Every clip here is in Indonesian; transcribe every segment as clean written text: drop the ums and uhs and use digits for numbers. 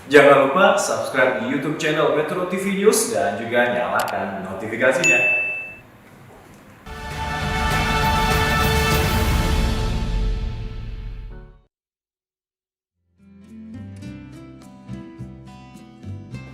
Jangan lupa subscribe di YouTube channel Metro TV News dan juga nyalakan notifikasinya.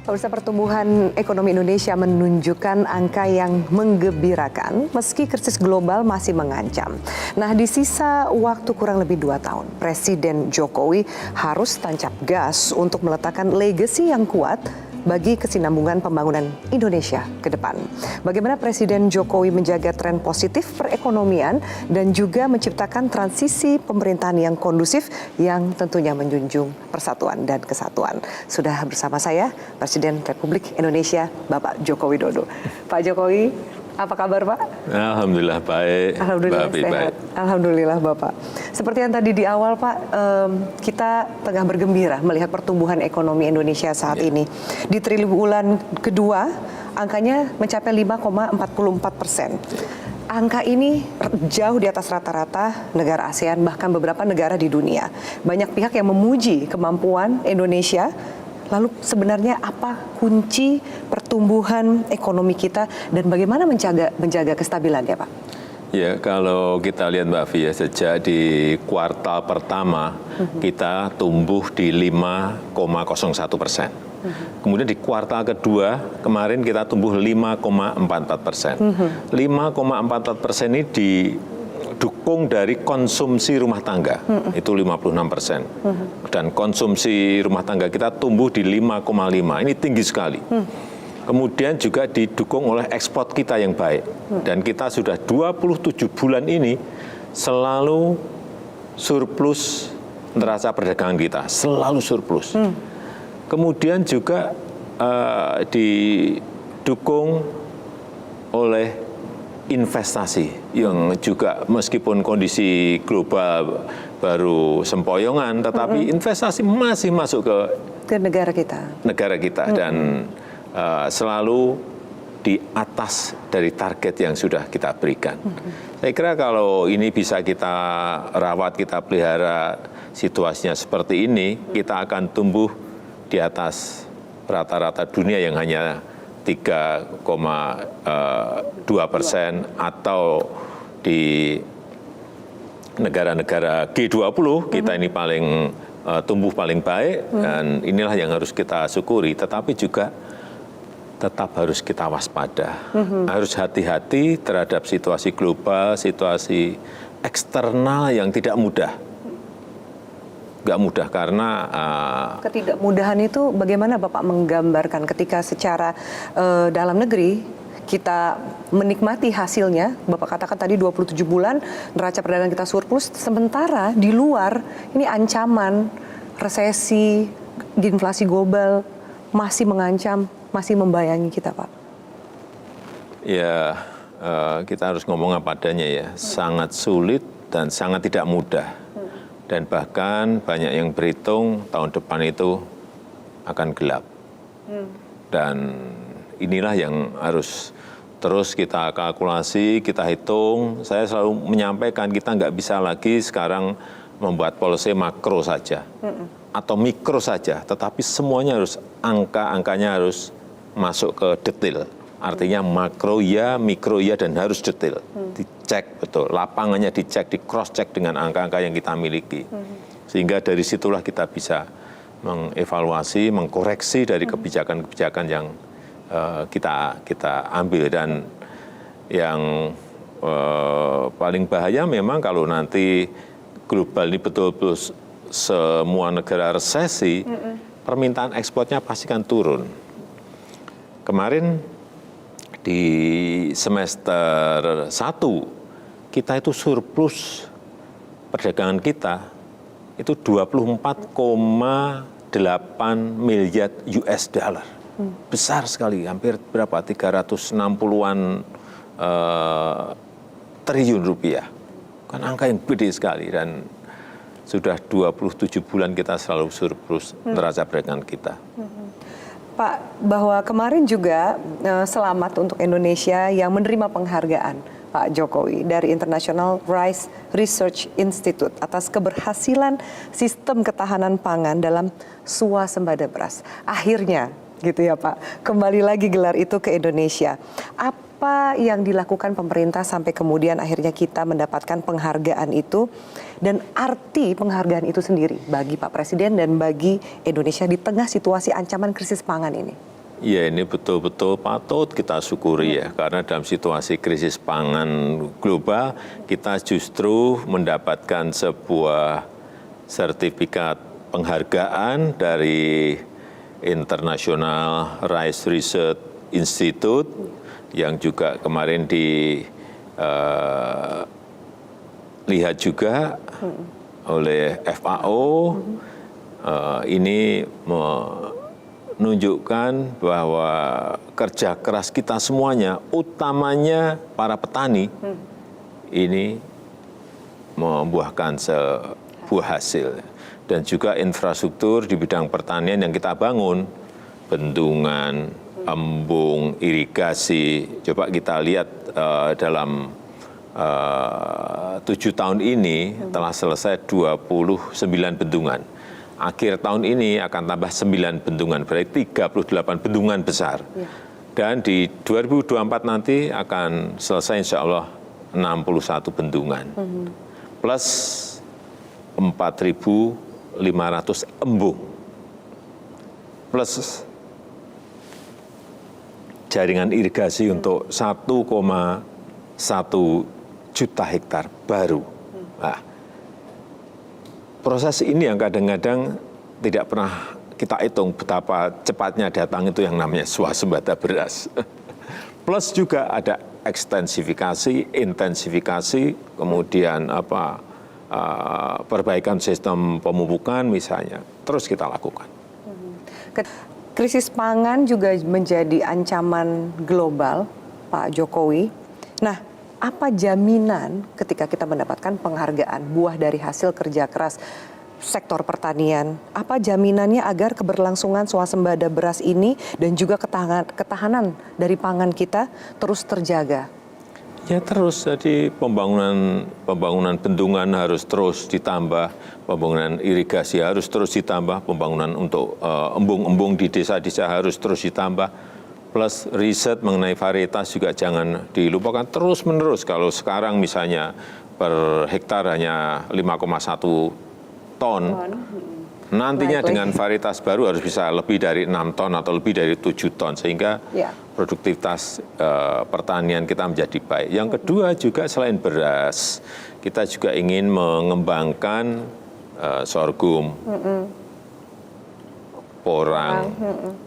Pemirsa, pertumbuhan ekonomi Indonesia menunjukkan angka yang menggembirakan meski krisis global masih mengancam. Nah, di sisa waktu kurang lebih 2 tahun, Presiden Jokowi harus tancap gas untuk meletakkan legasi yang kuat bagi kesinambungan pembangunan Indonesia ke depan. Bagaimana Presiden Jokowi menjaga tren positif perekonomian dan juga menciptakan transisi pemerintahan yang kondusif yang tentunya menjunjung persatuan dan kesatuan. Sudah bersama saya Presiden Republik Indonesia Bapak Joko Widodo. Pak Jokowi, apa kabar Pak? Alhamdulillah baik. Alhamdulillah sehat. Baik. Alhamdulillah Bapak. Seperti yang tadi di awal Pak, kita tengah bergembira melihat pertumbuhan ekonomi Indonesia saat ini. Di triwulan kedua, angkanya mencapai 5,44%. Angka ini jauh di atas rata-rata negara ASEAN, bahkan beberapa negara di dunia. Banyak pihak yang memuji kemampuan Indonesia. Lalu sebenarnya apa kunci pertumbuhan ekonomi kita dan bagaimana menjaga kestabilannya, Pak? Ya, kalau kita lihat Mbak Fi, ya, sejak di kuartal pertama kita tumbuh di 5,01%. Kemudian di kuartal kedua kemarin kita tumbuh 5,44%. 5,44% ini didukung dari konsumsi rumah tangga, itu 56%. Dan konsumsi rumah tangga kita tumbuh di 5,5, ini tinggi sekali. Kemudian juga didukung oleh ekspor kita yang baik. Dan kita sudah 27 bulan ini selalu surplus neraca perdagangan kita, selalu surplus. Kemudian juga didukung oleh investasi yang juga meskipun kondisi global baru sempoyongan, tetapi investasi masih masuk ke negara kita dan selalu di atas dari target yang sudah kita berikan. Saya kira kalau ini bisa kita rawat, kita pelihara situasinya seperti ini, kita akan tumbuh di atas rata-rata dunia yang hanya 3,2% atau di negara-negara G20 kita ini paling tumbuh paling baik dan inilah yang harus kita syukuri, tetapi juga tetap harus kita waspada, harus hati-hati terhadap situasi global, situasi eksternal yang tidak mudah. Nggak mudah karena ketidakmudahan itu bagaimana Bapak menggambarkan ketika secara dalam negeri kita menikmati hasilnya, Bapak katakan tadi 27 bulan neraca perdagangan kita surplus, sementara di luar ini ancaman resesi, inflasi global masih mengancam, masih membayangi kita, Pak. Ya, kita harus ngomong apa adanya ya, sangat sulit dan sangat tidak mudah. Dan bahkan banyak yang berhitung tahun depan itu akan gelap. Dan inilah yang harus terus kita kalkulasi, kita hitung. Saya selalu menyampaikan kita nggak bisa lagi sekarang membuat policy makro saja atau mikro saja, tetapi semuanya harus angka-angkanya harus masuk ke detail. Artinya makro ya, mikro ya, dan harus detail. Dicek betul, lapangannya dicek, di cross check dengan angka-angka yang kita miliki. Sehingga dari situlah kita bisa mengevaluasi, mengkoreksi dari kebijakan-kebijakan yang kita ambil. Dan yang paling bahaya memang kalau nanti global ini betul-betul semua negara resesi, permintaan ekspornya pasti akan turun. Kemarin di semester 1 kita itu surplus perdagangan kita itu 24,8 miliar US dollar. Besar sekali, hampir berapa? 360-an triliun rupiah. Kan angka yang gede sekali dan sudah 27 bulan kita selalu surplus neraca perdagangan kita. Pak, bahwa kemarin juga selamat untuk Indonesia yang menerima penghargaan Pak Jokowi dari International Rice Research Institute atas keberhasilan sistem ketahanan pangan dalam swasembada beras. Akhirnya gitu ya Pak, kembali lagi gelar itu ke Indonesia. Apa yang dilakukan pemerintah sampai kemudian akhirnya kita mendapatkan penghargaan itu, dan arti penghargaan itu sendiri bagi Pak Presiden dan bagi Indonesia di tengah situasi ancaman krisis pangan ini? Ya, ini betul-betul patut kita syukuri ya, karena dalam situasi krisis pangan global kita justru mendapatkan sebuah sertifikat penghargaan dari International Rice Research Institute yang juga kemarin dilihat juga oleh FAO. Ini menunjukkan bahwa kerja keras kita semuanya, utamanya para petani, ini membuahkan sebuah hasil. Dan juga infrastruktur di bidang pertanian yang kita bangun, bendungan, embung, irigasi. Coba kita lihat dalam 7 tahun ini telah selesai 29 bendungan. Akhir tahun ini akan tambah 9 bendungan, berarti 38 bendungan besar. Dan di 2024 nanti akan selesai insya Allah 61 bendungan. Plus 4.500 embung. Plus jaringan irigasi untuk 1,1 juta hektar baru. Nah, proses ini yang kadang-kadang tidak pernah kita hitung betapa cepatnya datang itu yang namanya swasembada beras. Plus juga ada ekstensifikasi, intensifikasi, kemudian perbaikan sistem pemupukan misalnya, terus kita lakukan. Krisis pangan juga menjadi ancaman global, Pak Jokowi. Nah, apa jaminan ketika kita mendapatkan penghargaan buah dari hasil kerja keras sektor pertanian? Apa jaminannya agar keberlangsungan swasembada beras ini dan juga ketahanan dari pangan kita terus terjaga? Ya terus, jadi pembangunan bendungan harus terus ditambah, pembangunan irigasi harus terus ditambah, pembangunan untuk embung-embung di desa-desa harus terus ditambah, plus riset mengenai varietas juga jangan dilupakan terus-menerus. Kalau sekarang misalnya per hektar hanya 5,1 ton, nantinya dengan varietas baru harus bisa lebih dari 6 ton atau lebih dari 7 ton, sehingga produktivitas pertanian kita menjadi baik. Yang kedua juga selain beras, kita juga ingin mengembangkan sorghum, porang,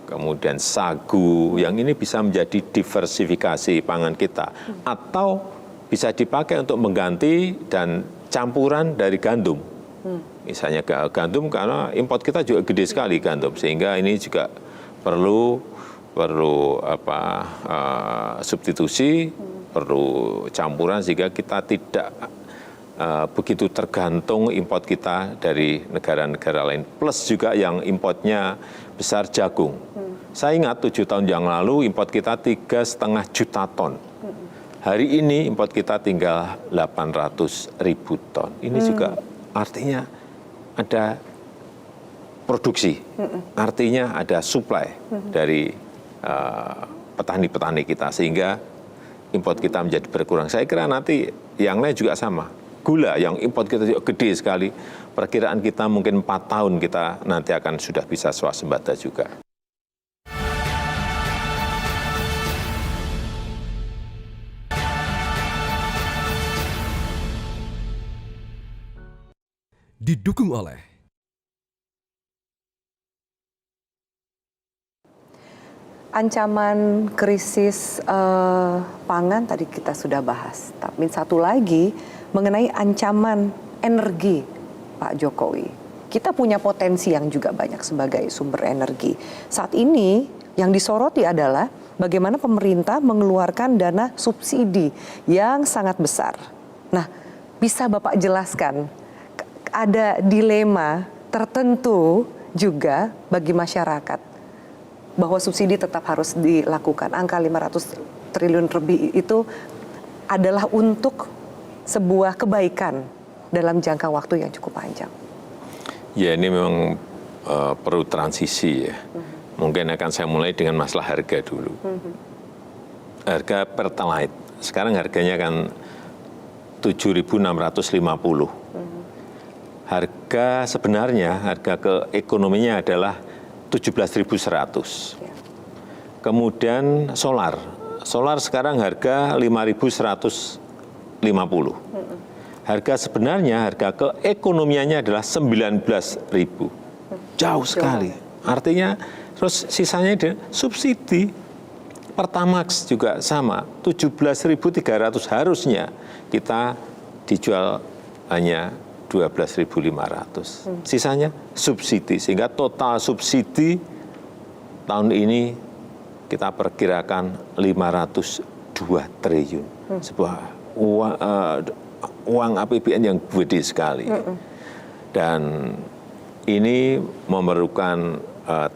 kemudian sagu, yang ini bisa menjadi diversifikasi pangan kita. Atau bisa dipakai untuk mengganti dan campuran dari gandum. Misalnya gandum, karena import kita juga gede sekali gandum, sehingga ini juga perlu substitusi, perlu campuran sehingga kita tidak begitu tergantung import kita dari negara-negara lain. Plus juga yang importnya besar jagung. Saya ingat 7 tahun yang lalu import kita 3,5 juta ton. Hari ini import kita tinggal 800.000 ton. Ini juga artinya ada produksi, artinya ada supply dari petani-petani kita, sehingga import kita menjadi berkurang. Saya kira nanti yang lain juga sama. Gula yang import kita juga gede sekali. Perkiraan kita mungkin 4 tahun kita nanti akan sudah bisa swasembada juga. Didukung oleh ancaman krisis pangan tadi kita sudah bahas. Tapi satu lagi mengenai ancaman energi, Pak Jokowi. Kita punya potensi yang juga banyak sebagai sumber energi. Saat ini yang disoroti adalah bagaimana pemerintah mengeluarkan dana subsidi yang sangat besar. Nah, bisa Bapak jelaskan, ada dilema tertentu juga bagi masyarakat bahwa subsidi tetap harus dilakukan. Angka 500 triliun lebih itu adalah untuk sebuah kebaikan dalam jangka waktu yang cukup panjang? Ya, ini memang perlu transisi ya. Mungkin akan saya mulai dengan masalah harga dulu. Harga Pertalite, sekarang harganya kan 7.650. Harga sebenarnya, harga keekonominya adalah 17.100. Kemudian solar sekarang harga 5.150. Harga sebenarnya, harga keekonomiannya adalah 19.000. Jauh sekali. Artinya, terus sisanya ada subsidi. Pertamax juga sama, 17.300 harusnya kita dijual hanya 12.500. Sisanya subsidi, sehingga total subsidi tahun ini kita perkirakan 502 triliun. Sebuah uang APBN yang gede sekali. Dan ini memerlukan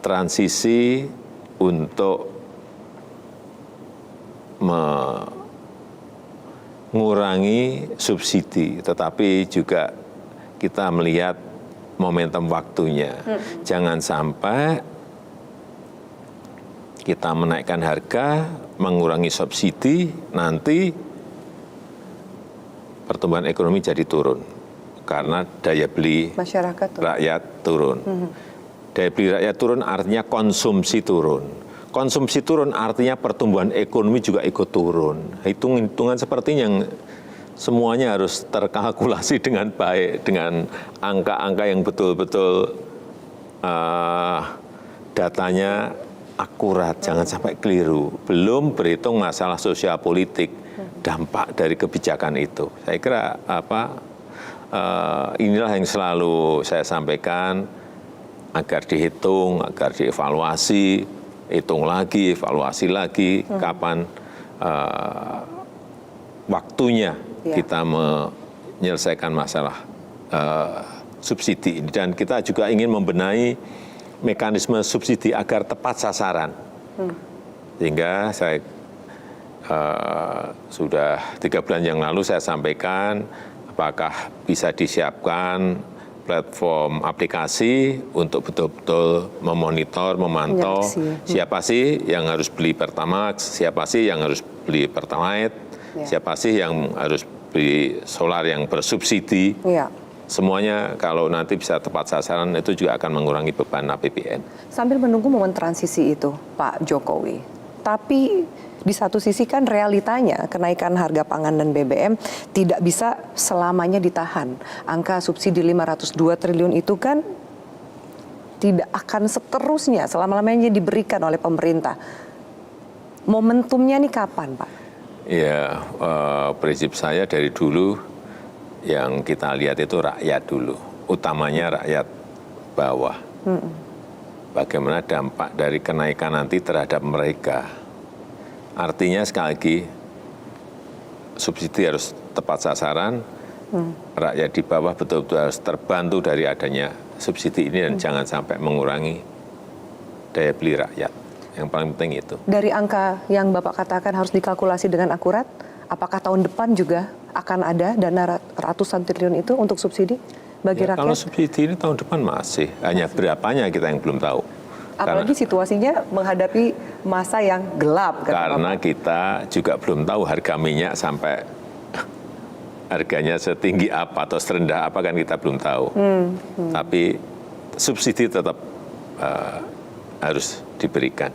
transisi untuk mengurangi subsidi, tetapi juga kita melihat momentum waktunya. Jangan sampai kita menaikkan harga, mengurangi subsidi, nanti pertumbuhan ekonomi jadi turun. Karena daya beli Masyarakat rakyat turun. Daya beli rakyat turun artinya konsumsi turun. Konsumsi turun artinya pertumbuhan ekonomi juga ikut turun. Hitung-hitungan seperti yang semuanya harus terkalkulasi dengan baik, dengan angka-angka yang betul-betul datanya akurat, jangan sampai keliru. Belum berhitung masalah sosial politik, dampak dari kebijakan itu. Saya kira inilah yang selalu saya sampaikan, agar dihitung, agar dievaluasi, hitung lagi, evaluasi lagi, kapan waktunya kita menyelesaikan masalah subsidi ini. Dan kita juga ingin membenahi mekanisme subsidi agar tepat sasaran. Sehingga saya sudah 3 bulan yang lalu saya sampaikan, apakah bisa disiapkan platform aplikasi untuk betul-betul memonitor, memantau siapa sih yang harus beli Pertamax, siapa sih yang harus beli Pertalite, siapa sih yang harus beli solar yang bersubsidi. Semuanya kalau nanti bisa tepat sasaran itu juga akan mengurangi beban APBN. Sambil menunggu momen transisi itu, Pak Jokowi. Tapi di satu sisi kan realitanya kenaikan harga pangan dan BBM tidak bisa selamanya ditahan. Angka subsidi 502 triliun itu kan tidak akan seterusnya selama-lamanya diberikan oleh pemerintah. Momentumnya nih kapan, Pak? Ya, prinsip saya dari dulu yang kita lihat itu rakyat dulu, utamanya rakyat bawah. Bagaimana dampak dari kenaikan nanti terhadap mereka. Artinya sekali lagi, subsidi harus tepat sasaran, rakyat di bawah betul-betul harus terbantu dari adanya subsidi ini dan jangan sampai mengurangi daya beli rakyat. Yang paling penting itu. Dari angka yang Bapak katakan harus dikalkulasi dengan akurat, apakah tahun depan juga akan ada dana ratusan triliun itu untuk subsidi bagi rakyat? Kalau subsidi ini tahun depan masih, hanya berapanya kita yang belum tahu. Apalagi situasinya menghadapi masa yang gelap. Karena kita juga belum tahu harga minyak sampai harganya setinggi apa atau serendah apa kan kita belum tahu. Tapi subsidi tetap harus diberikan.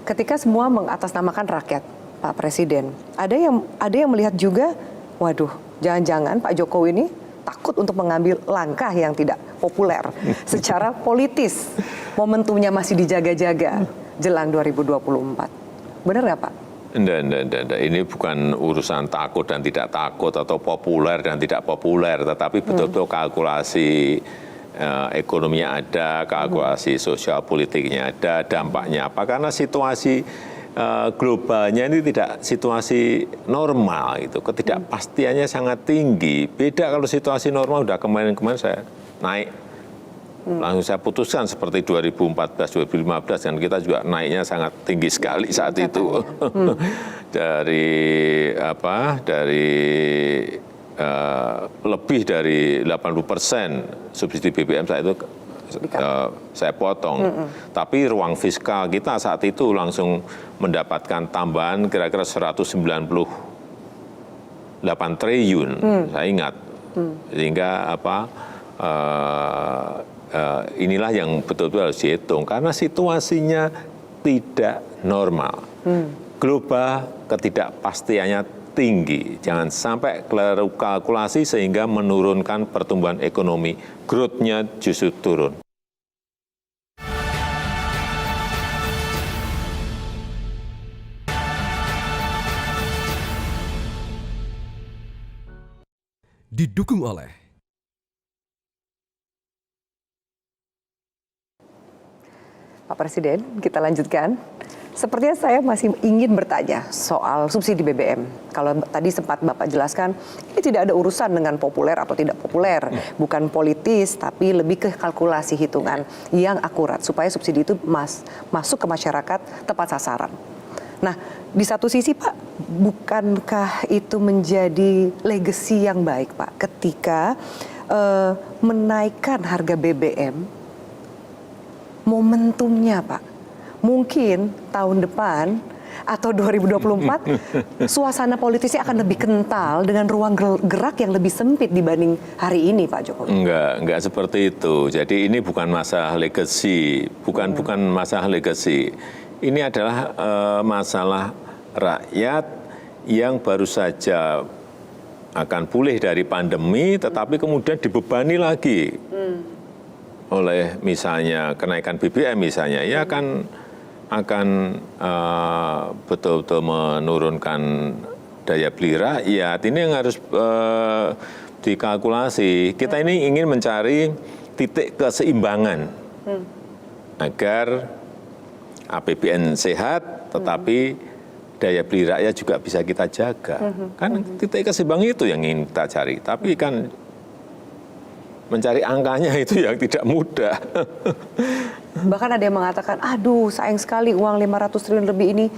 Ketika semua mengatasnamakan rakyat, Pak Presiden, ada yang melihat juga, waduh, jangan-jangan Pak Jokowi ini takut untuk mengambil langkah yang tidak populer secara politis. Momentumnya masih dijaga-jaga jelang 2024. Benar nggak, Pak? Enggak. Ini bukan urusan takut dan tidak takut atau populer dan tidak populer, tetapi betul-betul kalkulasi ekonominya ada, kalkulasi sosial politiknya ada, dampaknya apa. Karena situasi globalnya ini tidak situasi normal, gitu. Ketidakpastiannya sangat tinggi. Beda kalau situasi normal, udah kemarin-kemarin saya naik Langsung saya putuskan seperti 2014-2015 dan kita juga naiknya sangat tinggi sekali saat itu. Dari lebih dari 80% subsidi BBM saat itu saya potong. Tapi ruang fiskal kita saat itu langsung mendapatkan tambahan kira-kira 198 triliun, saya ingat. Sehingga inilah yang betul-betul harus dihitung karena situasinya tidak normal. Global ketidakpastiannya tinggi. Jangan sampai keliru kalkulasi sehingga menurunkan pertumbuhan ekonomi. Growth-nya justru turun. Didukung oleh Pak Presiden, kita lanjutkan. Sepertinya saya masih ingin bertanya soal subsidi BBM. Kalau tadi sempat Bapak jelaskan, ini tidak ada urusan dengan populer atau tidak populer. Bukan politis, tapi lebih ke kalkulasi hitungan yang akurat. Supaya subsidi itu masuk ke masyarakat tepat sasaran. Nah, di satu sisi Pak, bukankah itu menjadi legacy yang baik Pak? Ketika menaikkan harga BBM, momentumnya Pak. Mungkin tahun depan atau 2024 suasana politisnya akan lebih kental dengan ruang gerak yang lebih sempit dibanding hari ini Pak Jokowi. Enggak seperti itu. Jadi ini bukan masalah legacy, bukan masalah legacy. Ini adalah masalah rakyat yang baru saja akan pulih dari pandemi, tetapi kemudian dibebani lagi oleh misalnya kenaikan BBM misalnya, ya akan betul-betul menurunkan daya beli rakyat. Ini yang harus dikalkulasi. Kita ini ingin mencari titik keseimbangan agar APBN sehat, tetapi daya beli rakyat juga bisa kita jaga. Kan titik keseimbangan itu yang ingin kita cari. Tapi kan mencari angkanya itu yang tidak mudah. Bahkan ada yang mengatakan, aduh sayang sekali uang 500 triliun lebih ini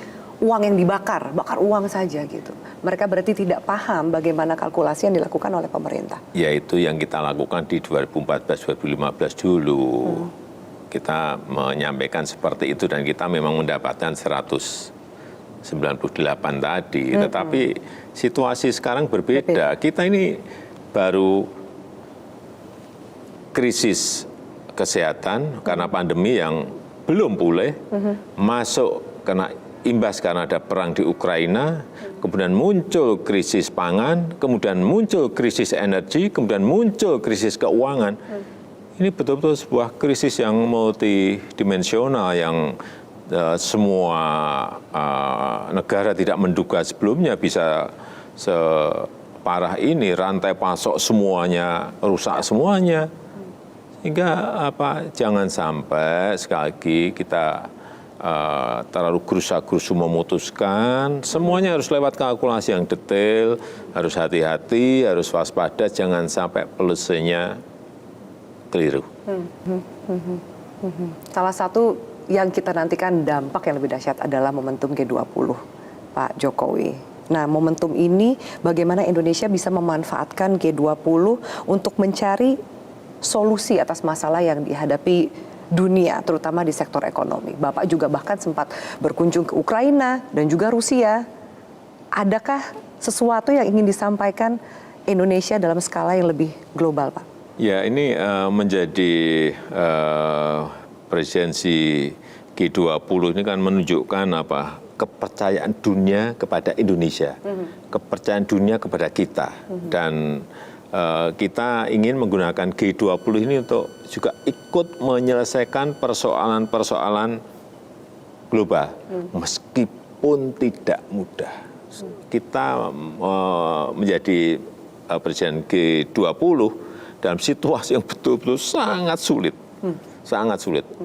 uang yang bakar uang saja gitu. Mereka berarti tidak paham bagaimana kalkulasi yang dilakukan oleh pemerintah. Ya itu yang kita lakukan di 2014-2015 dulu. Kita menyampaikan seperti itu dan kita memang mendapatkan 198 tadi. Tetapi situasi sekarang berbeda. Kita ini baru krisis kesehatan karena pandemi yang belum pulih, masuk kena imbas karena ada perang di Ukraina, kemudian muncul krisis pangan, kemudian muncul krisis energi, kemudian muncul krisis keuangan. Ini betul-betul sebuah krisis yang multidimensional yang semua negara tidak menduga sebelumnya bisa separah ini, rantai pasok semuanya rusak semuanya. Hingga jangan sampai sekali lagi kita terlalu gerusa-gerusu memutuskan. Semuanya harus lewat kalkulasi yang detail, harus hati-hati, harus waspada, jangan sampai polisinya keliru. Salah satu yang kita nantikan dampak yang lebih dahsyat adalah momentum G20, Pak Jokowi. Nah, momentum ini bagaimana Indonesia bisa memanfaatkan G20 untuk mencari solusi atas masalah yang dihadapi dunia, terutama di sektor ekonomi. Bapak juga bahkan sempat berkunjung ke Ukraina dan juga Rusia. Adakah sesuatu yang ingin disampaikan Indonesia dalam skala yang lebih global, Pak? Ya, ini menjadi presidensi G20 ini kan menunjukkan kepercayaan dunia kepada Indonesia, kepercayaan dunia kepada kita, dan kita ingin menggunakan G20 ini untuk juga ikut menyelesaikan persoalan-persoalan global, meskipun tidak mudah. Kita menjadi presiden G20 dalam situasi yang betul-betul sangat sulit,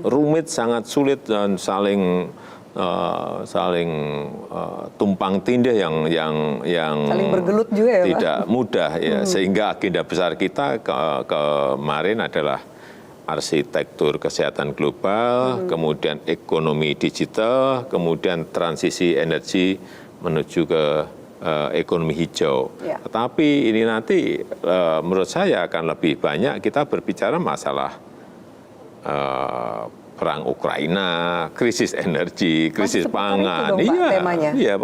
rumit, sangat sulit, dan saling tumpang tindih yang saling bergelut juga ya, tidak mudah ya, sehingga agenda besar kita kemarin adalah arsitektur kesehatan global, kemudian ekonomi digital, kemudian transisi energi menuju ke ekonomi hijau. Ya. Tetapi ini nanti menurut saya akan lebih banyak kita berbicara masalah perang Ukraina, krisis energi, krisis pangan. Itu dong, Pak, temanya. Iya,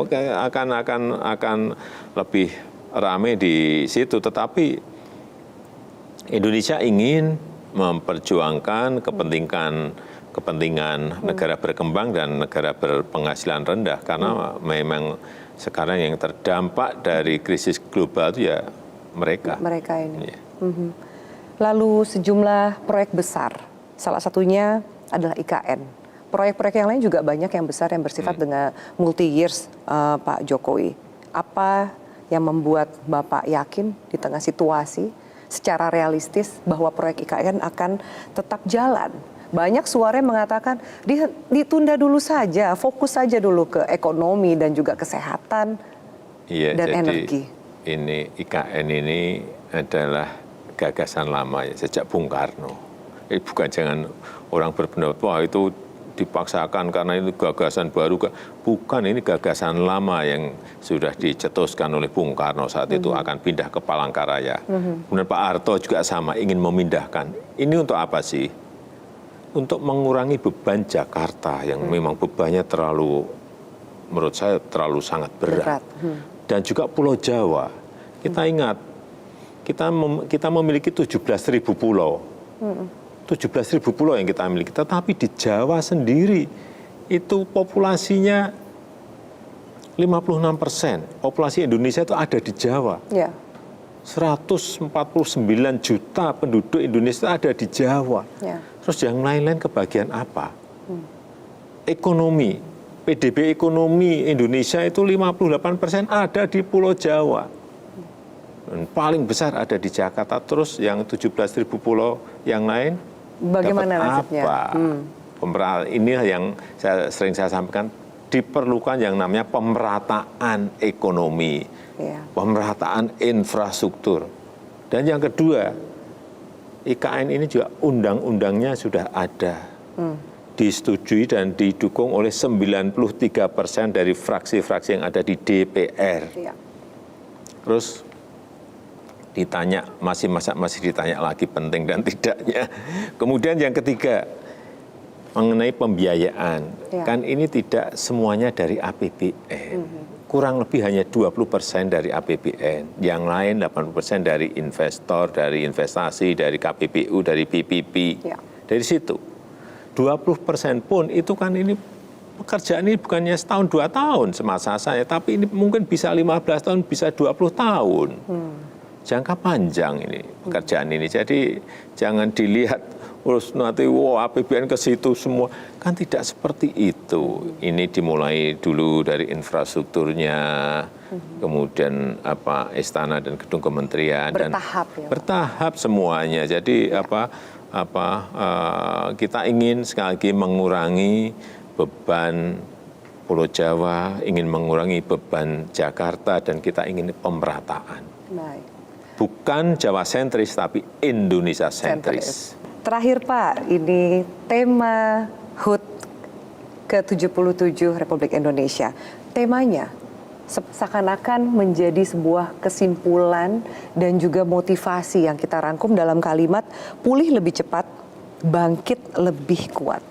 akan lebih ramai di situ. Tetapi Indonesia ingin memperjuangkan kepentingan negara berkembang dan negara berpenghasilan rendah karena memang sekarang yang terdampak dari krisis global itu ya mereka. Mereka ini. Iya. Lalu sejumlah proyek besar, salah satunya adalah IKN. Proyek-proyek yang lain juga banyak yang besar yang bersifat dengan multi years, Pak Jokowi. Apa yang membuat Bapak yakin di tengah situasi secara realistis bahwa proyek IKN akan tetap jalan? Banyak suara yang mengatakan ditunda dulu saja, fokus saja dulu ke ekonomi dan juga kesehatan dan jadi energi. Ini IKN ini adalah gagasan lama ya, sejak Bung Karno. Bukan jangan orang berpendapat wah itu dipaksakan karena itu gagasan baru. Bukan, ini gagasan lama yang sudah dicetuskan oleh Bung Karno saat itu akan pindah ke Palangkaraya. Kemudian Pak Harto juga sama, ingin memindahkan. Ini untuk apa sih? Untuk mengurangi beban Jakarta yang memang bebannya terlalu, menurut saya terlalu sangat berat. Dan juga Pulau Jawa. Kita ingat, kita memiliki 17.000 pulau. 17.000 pulau yang kita miliki, tetapi di Jawa sendiri itu populasinya 56%. Populasi Indonesia itu ada di Jawa. Ya. 149 juta penduduk Indonesia ada di Jawa. Ya. Terus yang lain-lain kebagian apa? Ekonomi, PDB ekonomi Indonesia itu 58% ada di Pulau Jawa. Dan paling besar ada di Jakarta, terus yang 17.000 pulau yang lain Bagaimana dapat nasibnya? apa? Ini yang sering saya sampaikan, diperlukan yang namanya pemerataan ekonomi, pemerataan infrastruktur. Dan yang kedua, IKN ini juga undang-undangnya sudah ada, disetujui dan didukung oleh 93% dari fraksi-fraksi yang ada di DPR. Terus ditanya, masih ditanya lagi penting dan tidaknya. Kemudian yang ketiga, mengenai pembiayaan. Kan ini tidak semuanya dari APBN. Kurang lebih hanya 20% dari APBN. Yang lain 80% dari investor, dari investasi, dari KPPU, dari PPP. Dari situ. 20% pun itu kan ini pekerjaan ini bukannya setahun 2 tahun semasa saya, tapi ini mungkin bisa 15 tahun, bisa 20 tahun. Jangka panjang ini pekerjaan ini. Jadi jangan dilihat terus nanti APBN ke situ semua. Kan tidak seperti itu. Ini dimulai dulu dari infrastrukturnya, kemudian istana dan gedung kementerian. Bertahap dan bertahap semuanya. Jadi kita ingin sekali lagi mengurangi beban Pulau Jawa, ingin mengurangi beban Jakarta, dan kita ingin pemerataan. Baik. Bukan Jawa sentris, tapi Indonesia sentris. Terakhir Pak, ini tema HUT ke-77 Republik Indonesia. Temanya seakan-akan menjadi sebuah kesimpulan dan juga motivasi yang kita rangkum dalam kalimat pulih lebih cepat, bangkit lebih kuat.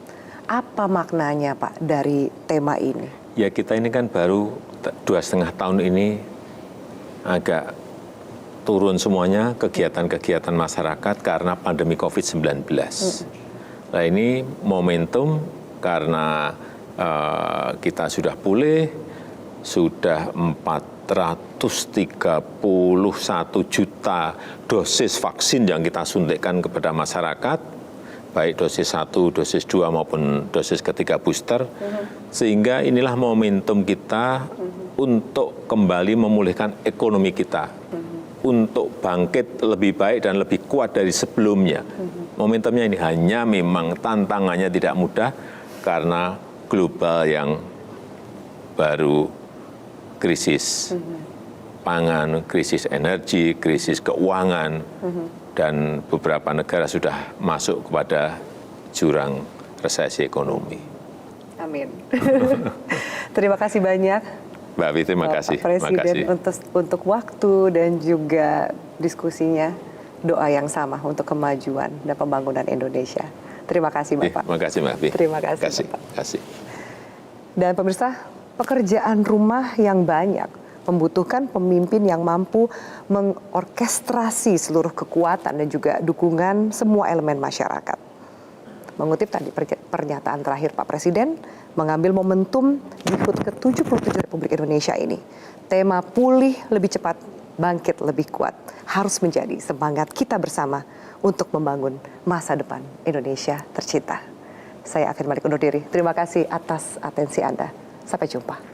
Apa maknanya Pak dari tema ini? Ya kita ini kan baru 2,5 tahun ini agak turun semuanya kegiatan-kegiatan masyarakat karena pandemi COVID-19. Nah ini momentum karena kita sudah pulih, sudah 431 juta dosis vaksin yang kita suntikkan kepada masyarakat, baik dosis 1, dosis 2 maupun dosis ketiga booster, sehingga inilah momentum kita untuk kembali memulihkan ekonomi kita. Untuk bangkit lebih baik dan lebih kuat dari sebelumnya. Momentumnya ini hanya memang tantangannya tidak mudah karena global yang baru krisis. pangan, krisis energi, krisis keuangan, dan beberapa negara sudah masuk kepada jurang resesi ekonomi. Amin. Terima kasih banyak. Mbak Afi, terima kasih. Pak Presiden untuk waktu dan juga diskusinya. Doa yang sama untuk kemajuan dan pembangunan Indonesia. Terima kasih Bapak. Terima kasih Mbak Afi. Terima kasih Bapak. Terima kasih. Dan pemirsa, pekerjaan rumah yang banyak membutuhkan pemimpin yang mampu mengorkestrasi seluruh kekuatan dan juga dukungan semua elemen masyarakat. Mengutip tadi pernyataan terakhir Pak Presiden, mengambil momentum di HUT ke-77 Republik Indonesia ini. Tema pulih lebih cepat, bangkit lebih kuat harus menjadi semangat kita bersama untuk membangun masa depan Indonesia tercinta. Saya Afin Malik undur diri. Terima kasih atas atensi Anda. Sampai jumpa.